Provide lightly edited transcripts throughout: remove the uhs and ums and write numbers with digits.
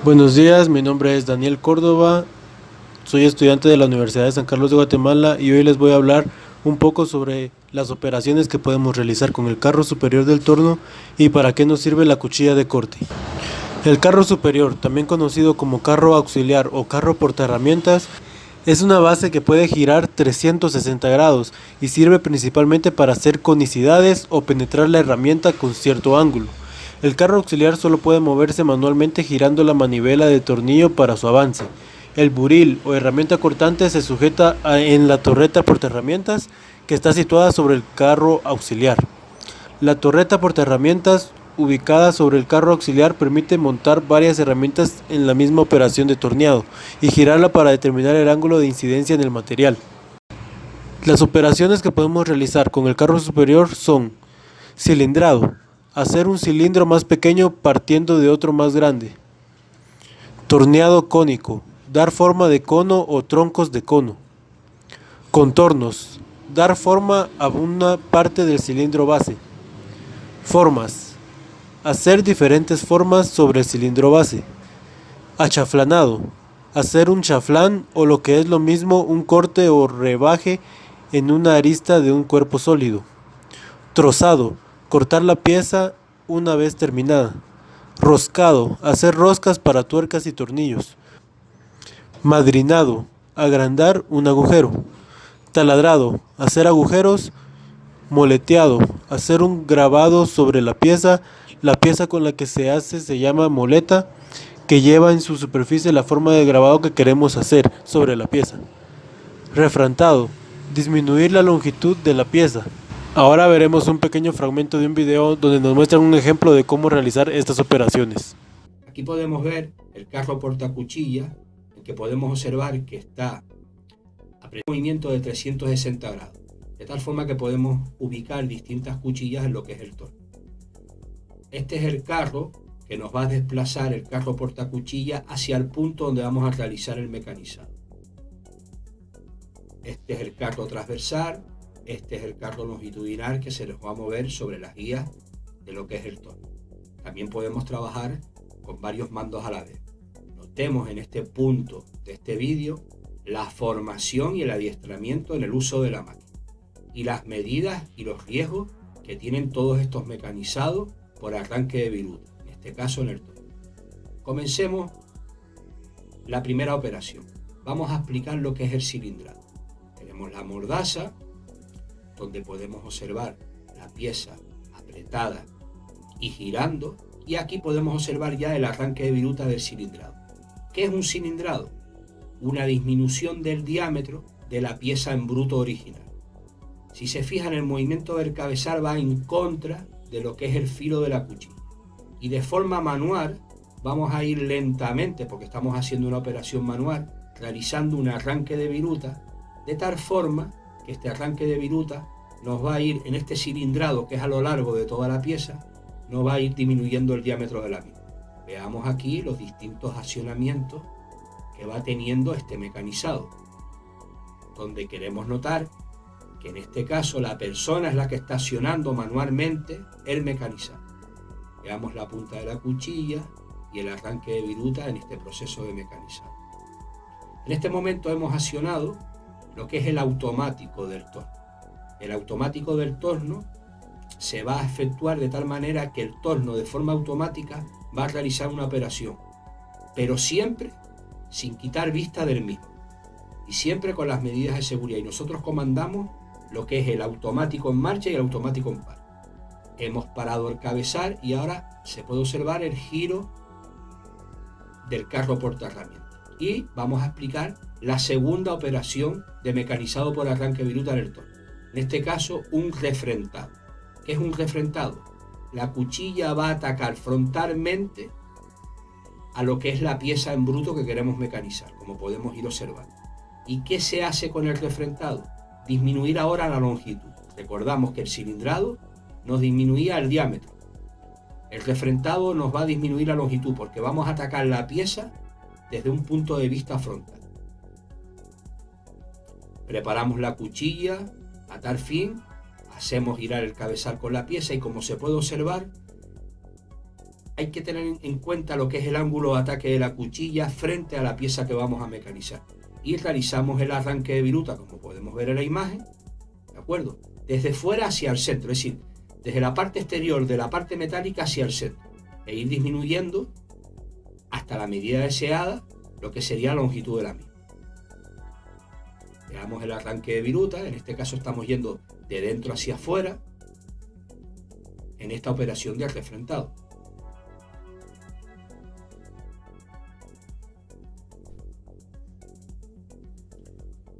Buenos días, mi nombre es Daniel Córdoba, soy estudiante de la Universidad de San Carlos de Guatemala y hoy les voy a hablar un poco sobre las operaciones que podemos realizar con el carro superior del torno y para qué nos sirve la cuchilla de corte. El carro superior, también conocido como carro auxiliar o carro portaherramientas, es una base que puede girar 360 grados y sirve principalmente para hacer conicidades o penetrar la herramienta con cierto ángulo. El carro auxiliar solo puede moverse manualmente girando la manivela de tornillo para su avance. El buril o herramienta cortante se sujeta en la torreta portaherramientas que está situada sobre el carro auxiliar. La torreta portaherramientas ubicada sobre el carro auxiliar permite montar varias herramientas en la misma operación de torneado y girarla para determinar el ángulo de incidencia en el material. Las operaciones que podemos realizar con el carro superior son cilindrado, hacer un cilindro más pequeño partiendo de otro más grande. Torneado cónico, dar forma de cono o troncos de cono. Contornos, dar forma a una parte del cilindro base. Formas, hacer diferentes formas sobre el cilindro base. Achaflanado, hacer un chaflán o lo que es lo mismo un corte o rebaje en una arista de un cuerpo sólido. Trozado, cortar la pieza una vez terminada. Roscado, hacer roscas para tuercas y tornillos. Madrinado, agrandar un agujero. Taladrado, hacer agujeros. Moleteado, hacer un grabado sobre la pieza. La pieza con la que se hace se llama moleta, que lleva en su superficie la forma de grabado que queremos hacer sobre la pieza. Refrantado, disminuir la longitud de la pieza. Ahora veremos un pequeño fragmento de un video donde nos muestran un ejemplo de cómo realizar estas operaciones. Aquí podemos ver el carro portacuchilla, en que podemos observar que está a movimiento de 360 grados, de tal forma que podemos ubicar distintas cuchillas en lo que es el torno. Este es el carro que nos va a desplazar el carro portacuchilla hacia el punto donde vamos a realizar el mecanizado. Este es el carro transversal, este es el carro longitudinal que se nos va a mover sobre las guías de lo que es el torno. También podemos trabajar con varios mandos a la vez. Notemos en este punto de este vídeo la formación y el adiestramiento en el uso de la máquina y las medidas y los riesgos que tienen todos estos mecanizados por arranque de viruta, en este caso en el torno. Comencemos la primera operación. Vamos a explicar lo que es el cilindrado. Tenemos la mordaza, donde podemos observar la pieza apretada y girando, y aquí podemos observar ya el arranque de viruta del cilindrado. ¿Qué es un cilindrado? Una disminución del diámetro de la pieza en bruto original. Si se fijan, el movimiento del cabezal va en contra de lo que es el filo de la cuchilla, y de forma manual vamos a ir lentamente, porque estamos haciendo una operación manual, realizando un arranque de viruta, de tal forma que este arranque de viruta nos va a ir en este cilindrado, que es a lo largo de toda la pieza, nos va a ir disminuyendo el diámetro de la misma. Veamos aquí los distintos accionamientos que va teniendo este mecanizado, donde queremos notar que en este caso la persona es la que está accionando manualmente el mecanizado. Veamos la punta de la cuchilla y el arranque de viruta en este proceso de mecanizado. En este momento hemos accionado lo que es el automático del torno. El automático del torno se va a efectuar de tal manera que el torno de forma automática va a realizar una operación, pero siempre sin quitar vista del mismo y siempre con las medidas de seguridad, y nosotros comandamos lo que es el automático en marcha y el automático en par. Hemos parado el cabezal y ahora se puede observar el giro del carro portaherramientas, y vamos a explicar la segunda operación de mecanizado por arranque viruta en el torno, en este caso un refrentado. ¿Qué es un refrentado? La cuchilla va a atacar frontalmente a lo que es la pieza en bruto que queremos mecanizar, como podemos ir observando. ¿Y qué se hace con el refrentado? Disminuir ahora la longitud. Recordamos que el cilindrado nos disminuía el diámetro. El refrentado nos va a disminuir la longitud porque vamos a atacar la pieza desde un punto de vista frontal. Preparamos la cuchilla a tal fin, hacemos girar el cabezal con la pieza y, como se puede observar, hay que tener en cuenta lo que es el ángulo de ataque de la cuchilla frente a la pieza que vamos a mecanizar. Y realizamos el arranque de viruta, como podemos ver en la imagen, ¿de acuerdo? Desde fuera hacia el centro, es decir, desde la parte exterior de la parte metálica hacia el centro, e ir disminuyendo hasta la medida deseada, lo que sería la longitud de la misma. Veamos el arranque de viruta, en este caso estamos yendo de dentro hacia afuera, en esta operación de refrentado.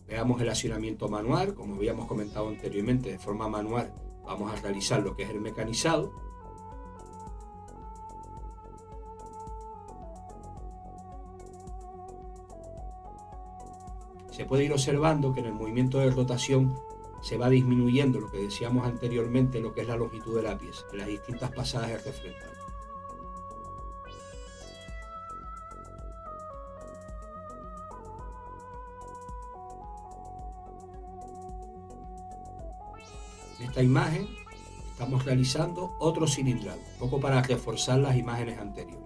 Veamos el accionamiento manual, como habíamos comentado anteriormente, de forma manual vamos a realizar lo que es el mecanizado. Se puede ir observando que en el movimiento de rotación se va disminuyendo lo que decíamos anteriormente, lo que es la longitud de la pieza, en las distintas pasadas de refrentado. En esta imagen estamos realizando otro cilindrado, un poco para reforzar las imágenes anteriores.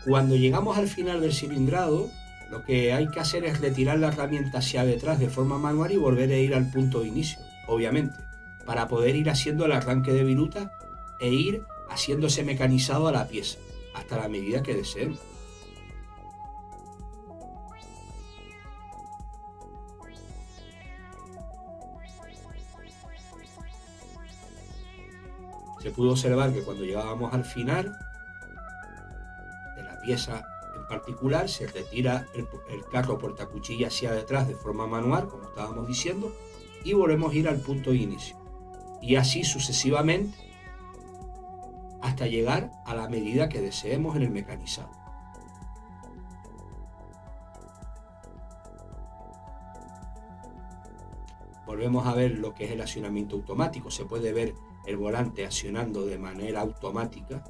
Cuando llegamos al final del cilindrado, lo que hay que hacer es retirar la herramienta hacia detrás de forma manual y volver a ir al punto de inicio, obviamente, para poder ir haciendo el arranque de viruta e ir haciéndose mecanizado a la pieza, hasta la medida que deseen. Se pudo observar que cuando llegábamos al final de la pieza en particular, se retira el carro portacuchilla hacia detrás de forma manual, como estábamos diciendo, y volvemos a ir al punto de inicio. Y así sucesivamente hasta llegar a la medida que deseemos en el mecanizado. Volvemos a ver lo que es el accionamiento automático. Se puede ver el volante accionando de manera automática.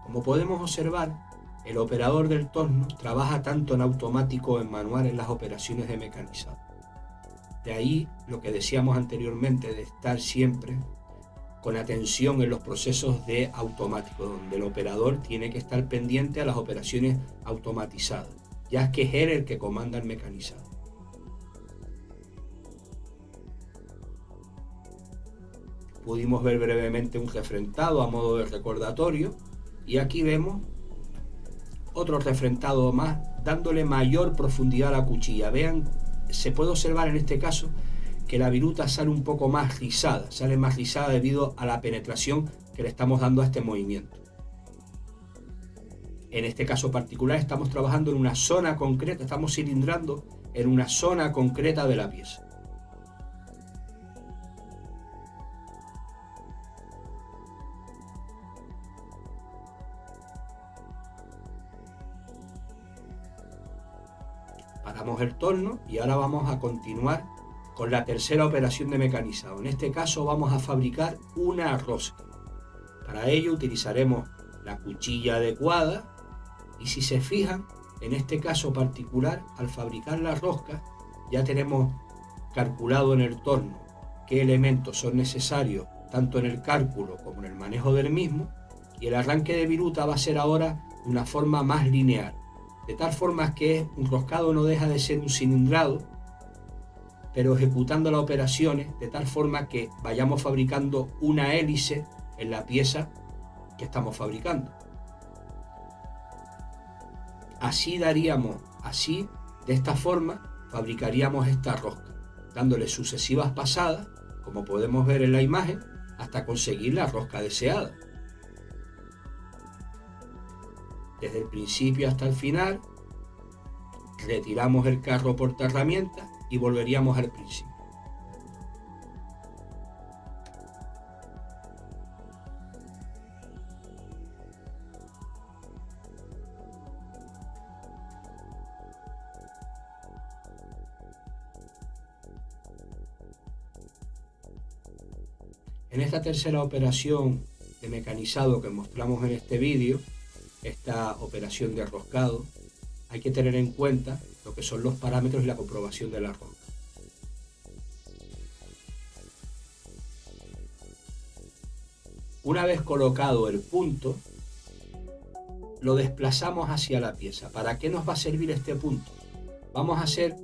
Como podemos observar, el operador del torno trabaja tanto en automático o en manual en las operaciones de mecanizado. De ahí lo que decíamos anteriormente de estar siempre con atención en los procesos de automático, donde el operador tiene que estar pendiente a las operaciones automatizadas, ya que es él el que comanda el mecanizado. Pudimos ver brevemente un refrentado a modo de recordatorio y aquí vemos otro refrentado más dándole mayor profundidad a la cuchilla. Vean, se puede observar en este caso que la viruta sale un poco más rizada, sale más rizada debido a la penetración que le estamos dando a este movimiento. En este caso particular estamos trabajando en una zona concreta, estamos cilindrando en una zona concreta de la pieza. Paramos el torno y ahora vamos a continuar con la tercera operación de mecanizado. En este caso vamos a fabricar una rosca. Para ello utilizaremos la cuchilla adecuada y si se fijan, en este caso particular, al fabricar la rosca ya tenemos calculado en el torno qué elementos son necesarios tanto en el cálculo como en el manejo del mismo, y el arranque de viruta va a ser ahora de una forma más lineal, de tal forma que un roscado no deja de ser un cilindrado, pero ejecutando las operaciones de tal forma que vayamos fabricando una hélice en la pieza que estamos fabricando. De esta forma fabricaríamos esta rosca, dándole sucesivas pasadas, como podemos ver en la imagen, hasta conseguir la rosca deseada. Desde el principio hasta el final, retiramos el carro portaherramientas y volveríamos al principio. En esta tercera operación de mecanizado que mostramos en este vídeo, esta operación de roscado, hay que tener en cuenta lo que son los parámetros y la comprobación de la rosca. Una vez colocado el punto, lo desplazamos hacia la pieza. ¿Para qué nos va a servir este punto? Vamos a hacer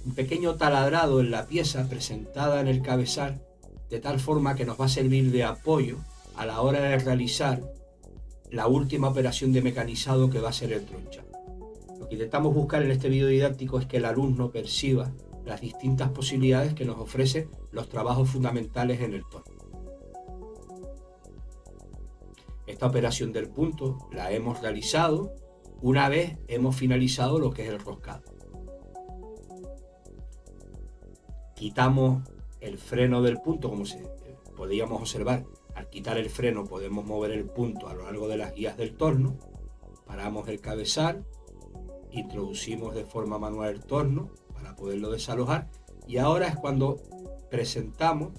un pequeño taladrado en la pieza presentada en el cabezal, de tal forma que nos va a servir de apoyo a la hora de realizar la última operación de mecanizado, que va a ser el tronchado. Lo que intentamos buscar en este video didáctico es que el alumno perciba las distintas posibilidades que nos ofrecen los trabajos fundamentales en el torno. Esta operación del punto la hemos realizado una vez hemos finalizado lo que es el roscado. Quitamos el freno del punto, como podíamos observar. Al quitar el freno podemos mover el punto a lo largo de las guías del torno. Paramos el cabezal, introducimos de forma manual el torno para poderlo desalojar, y ahora es cuando presentamos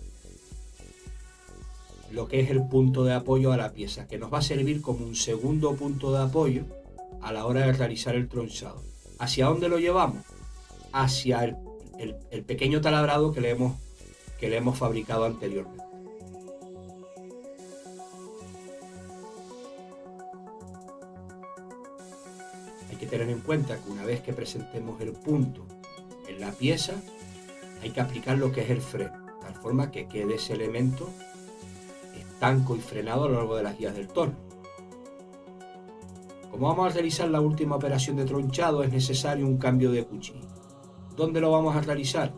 lo que es el punto de apoyo a la pieza, que nos va a servir como un segundo punto de apoyo a la hora de realizar el tronchado. ¿Hacia dónde lo llevamos? Hacia el pequeño taladrado que le hemos fabricado anteriormente. Hay que tener en cuenta que una vez que presentemos el punto en la pieza, hay que aplicar lo que es el freno, de tal forma que quede ese elemento estanco y frenado a lo largo de las guías del torno. Como vamos a realizar la última operación de tronchado, es necesario un cambio de cuchilla. ¿Dónde lo vamos a realizar?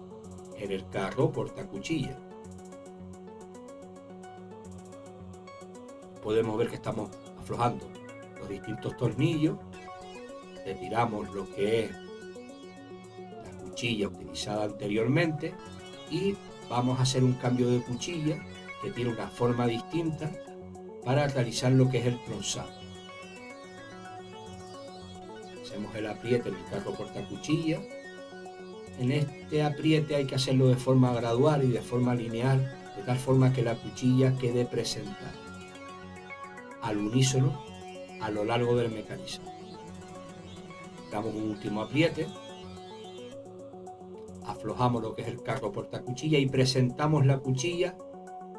En el carro portacuchilla. Podemos ver que estamos aflojando los distintos tornillos, retiramos lo que es la cuchilla utilizada anteriormente y vamos a hacer un cambio de cuchilla que tiene una forma distinta para realizar lo que es el tronchado. Hacemos el apriete en el carro portacuchilla. En este apriete hay que hacerlo de forma gradual y de forma lineal, de tal forma que la cuchilla quede presentada al unísono a lo largo del mecanizado. Damos un último apriete, aflojamos lo que es el carro portacuchilla y presentamos la cuchilla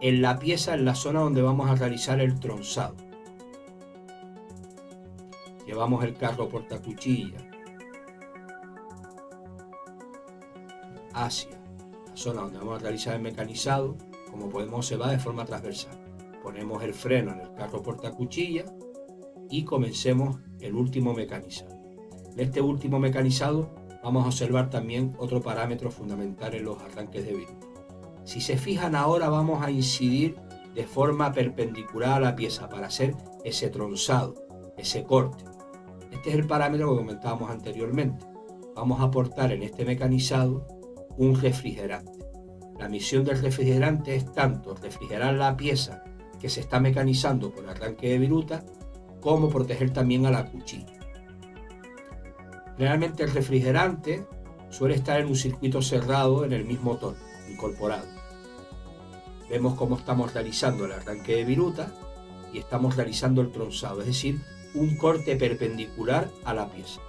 en la pieza, en la zona donde vamos a realizar el tronchado. Llevamos el carro portacuchilla hacia la zona donde vamos a realizar el mecanizado, como podemos observar, de forma transversal. Ponemos el freno en el carro portacuchilla y comencemos el último mecanizado. En este último mecanizado vamos a observar también otro parámetro fundamental en los arranques de viruta. Si se fijan, ahora vamos a incidir de forma perpendicular a la pieza para hacer ese tronchado, ese corte. Este es el parámetro que comentábamos anteriormente. Vamos a aportar en este mecanizado un refrigerante. La misión del refrigerante es tanto refrigerar la pieza que se está mecanizando por arranque de viruta, como proteger también a la cuchilla. Generalmente el refrigerante suele estar en un circuito cerrado en el mismo torno, incorporado. Vemos cómo estamos realizando el arranque de viruta y estamos realizando el tronchado, es decir, un corte perpendicular a la pieza.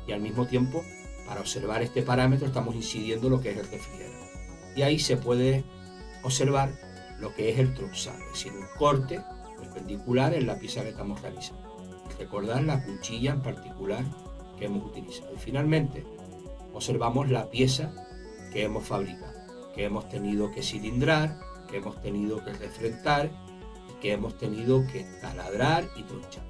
Y al mismo tiempo, para observar este parámetro, estamos incidiendo lo que es el refrigerante. Y ahí se puede observar lo que es el tronchado, es decir, un corte perpendicular en la pieza que estamos realizando. Recordar la cuchilla en particular que hemos utilizado. Y finalmente, observamos la pieza que hemos fabricado, que hemos tenido que cilindrar, que hemos tenido que refrentar y que hemos tenido que taladrar y tronchar.